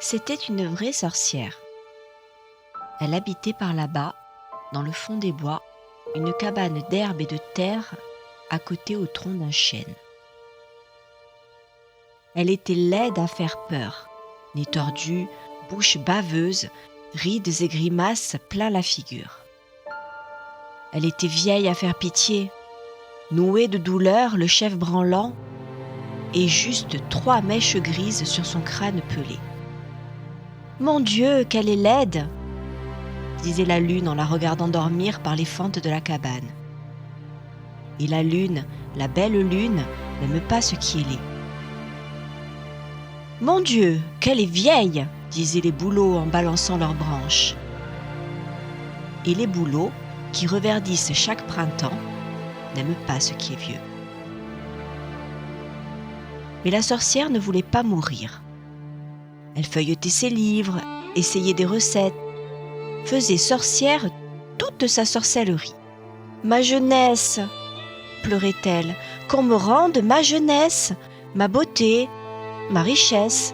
C'était une vraie sorcière. Elle habitait par là-bas, dans le fond des bois, une cabane d'herbe et de terre à côté au tronc d'un chêne. Elle était laide à faire peur, nez tordu, bouche baveuse, rides et grimaces plein la figure. Elle était vieille à faire pitié, nouée de douleur, le chef branlant, et juste 3 mèches grises sur son crâne pelé. « Mon Dieu, qu'elle est laide !» disait la lune en la regardant dormir par les fentes de la cabane. Et la lune, la belle lune, n'aime pas ce qui est laid. « Mon Dieu, qu'elle est vieille !» disaient les bouleaux en balançant leurs branches. Et les bouleaux, qui reverdissent chaque printemps, n'aiment pas ce qui est vieux. Mais la sorcière ne voulait pas mourir. Elle feuilletait ses livres, essayait des recettes, faisait sorcière toute sa sorcellerie. « Ma jeunesse !» pleurait-elle, « qu'on me rende ma jeunesse, ma beauté, ma richesse. »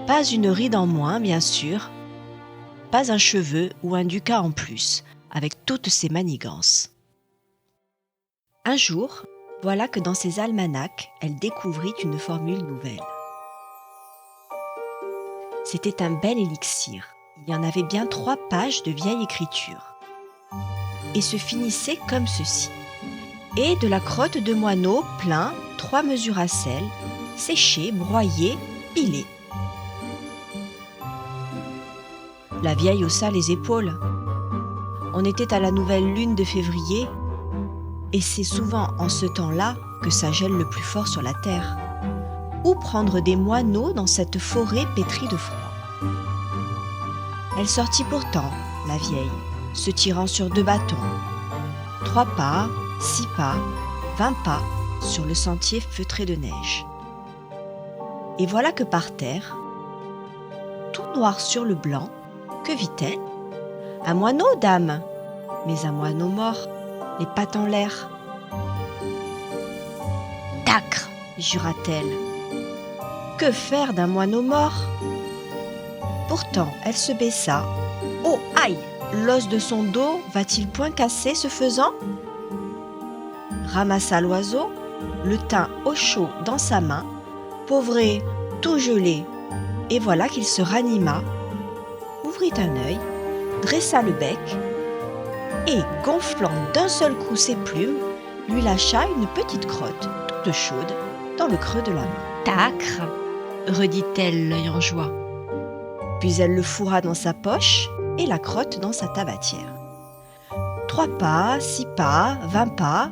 Pas une ride en moins, bien sûr, pas un cheveu ou un ducat en plus, avec toutes ses manigances. Un jour, voilà que dans ses almanachs, elle découvrit une formule nouvelle. C'était un bel élixir. Il y en avait bien 3 pages de vieille écriture. Et se finissait comme ceci. Et de la crotte de moineau plein, 3 mesures à sel, séchée, broyée, pilée. La vieille haussa les épaules. On était à la nouvelle lune de février, et c'est souvent en ce temps-là que ça gèle le plus fort sur la terre. Où prendre des moineaux dans cette forêt pétrie de froid? Elle sortit pourtant, la vieille, se tirant sur 2 bâtons. 3 pas, 6 pas, 20 pas sur le sentier feutré de neige. Et voilà que par terre, tout noir sur le blanc, que vit-elle? Un moineau, dame, mais un moineau mort, les pattes en l'air. « Tacre !» jura-t-elle. « Que faire d'un moineau mort ?» Pourtant, elle se baissa. « Oh, aïe ! L'os de son dos va-t-il point casser ce faisant ?» Ramassa l'oiseau, le tint au chaud dans sa main, pauvré, tout gelé, et voilà qu'il se ranima, ouvrit un œil, dressa le bec, et, gonflant d'un seul coup ses plumes, lui lâcha une petite crotte, toute chaude, dans le creux de la main. « Tacre !» redit-elle, l'œil en joie. Puis elle le fourra dans sa poche et la crotte dans sa tabatière. 3 pas, 6 pas, 20 pas.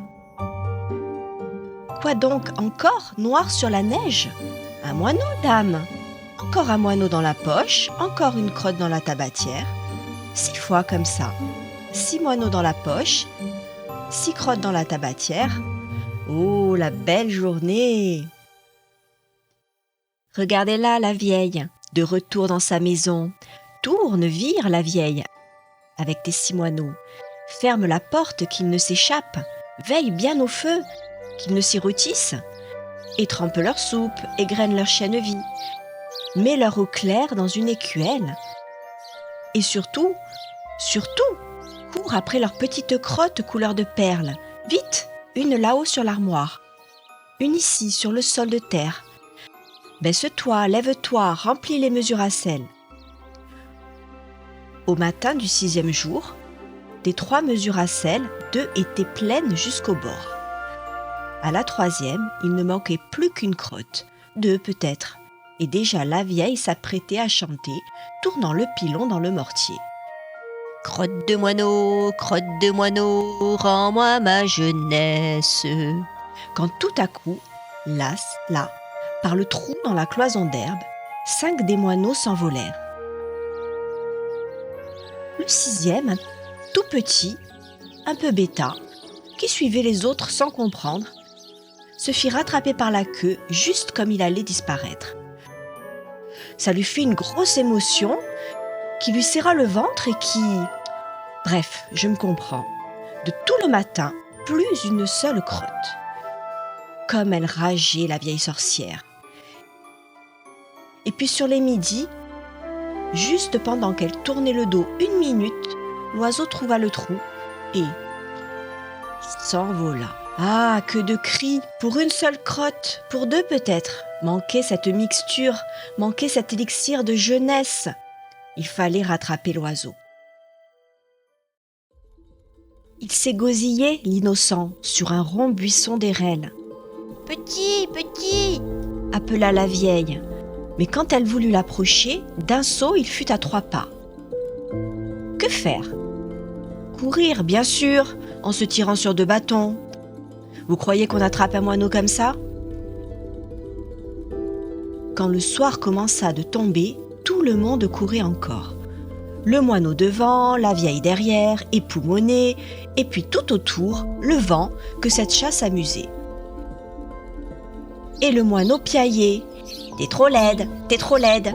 Quoi donc encore noir sur la neige? Un moineau, dame. Encore un moineau dans la poche, encore une crotte dans la tabatière. 6 fois comme ça. 6 moineaux dans la poche, 6 crottes dans la tabatière. Oh, la belle journée! Regardez-la, la vieille, de retour dans sa maison. Tourne, vire, la vieille, avec tes 6 moineaux. Ferme la porte, qu'ils ne s'échappent. Veille bien au feu, qu'ils ne s'y rôtissent. Étrempe leur soupe, égrène leur chènevis. Mets leur eau claire dans une écuelle. Et surtout, cours après leur petite crotte couleur de perles. Vite, une là-haut sur l'armoire. Une ici, sur le sol de terre. Baisse-toi, lève-toi, remplis les mesures à sel. Au matin du 6e jour, des 3 mesures à sel, 2 étaient pleines jusqu'au bord. À la 3e, il ne manquait plus qu'une crotte, 2 peut-être, et déjà la vieille s'apprêtait à chanter, tournant le pilon dans le mortier. Crotte de moineau, rends-moi ma jeunesse. Quand tout à coup, là, par le trou dans la cloison d'herbe, 5 des moineaux s'envolèrent. Le 6e, tout petit, un peu bêta, qui suivait les autres sans comprendre, se fit rattraper par la queue juste comme il allait disparaître. Ça lui fit une grosse émotion qui lui serra le ventre et qui... Bref, je me comprends. De tout le matin, plus une seule crotte. Comme elle rageait, la vieille sorcière. Et puis sur les midis, juste pendant qu'elle tournait le dos 1 minute, l'oiseau trouva le trou et s'envola. Ah, que de cris! Pour une seule crotte, pour 2 peut-être. Manquait cette mixture, manquait cet élixir de jeunesse. Il fallait rattraper l'oiseau. Il s'égosillait, l'innocent, sur un rond buisson d'érel. « Petit, petit !» appela la vieille. Mais quand elle voulut l'approcher, d'un saut, il fut à 3 pas. Que faire? Courir, bien sûr, en se tirant sur 2 bâtons. Vous croyez qu'on attrape un moineau comme ça? Quand le soir commença de tomber, tout le monde courait encore. Le moineau devant, la vieille derrière, époumonée, et puis tout autour, le vent que cette chasse amusait. Et le moineau piaillait. « T'es trop laide, t'es trop laide !»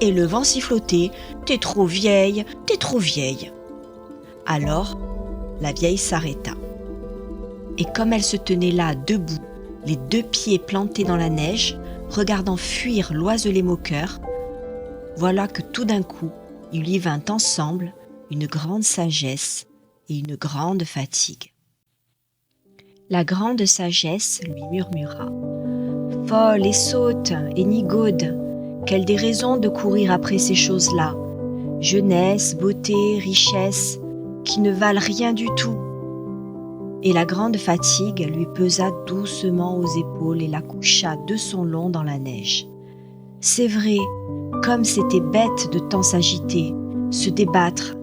Et le vent sifflotait. « T'es trop vieille, t'es trop vieille !» Alors, la vieille s'arrêta. Et comme elle se tenait là, debout, les 2 pieds plantés dans la neige, regardant fuir l'oiselet moqueur, voilà que tout d'un coup, il lui vint ensemble une grande sagesse et une grande fatigue. La grande sagesse lui murmura: « Folle et sotte et nigaude, quelle déraison de courir après ces choses-là, jeunesse, beauté, richesse, qui ne valent rien du tout. » Et la grande fatigue lui pesa doucement aux épaules et la coucha de son long dans la neige. C'est vrai, comme c'était bête de tant s'agiter, se débattre.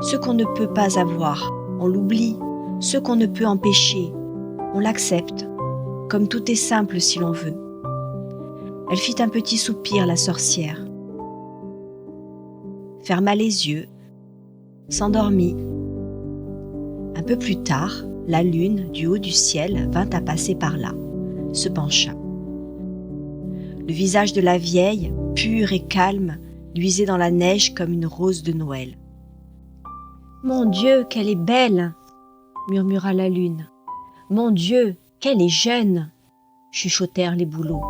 Ce qu'on ne peut pas avoir, on l'oublie. Ce qu'on ne peut empêcher, on l'accepte. Comme tout est simple si l'on veut. Elle fit un petit soupir, la sorcière. Ferma les yeux, s'endormit. Un peu plus tard, la lune, du haut du ciel, vint à passer par là, se pencha. Le visage de la vieille, pur et calme, luisait dans la neige comme une rose de Noël. « Mon Dieu, qu'elle est belle !» murmura la lune. « Mon Dieu, qu'elle est jeune !» chuchotèrent les bouleaux.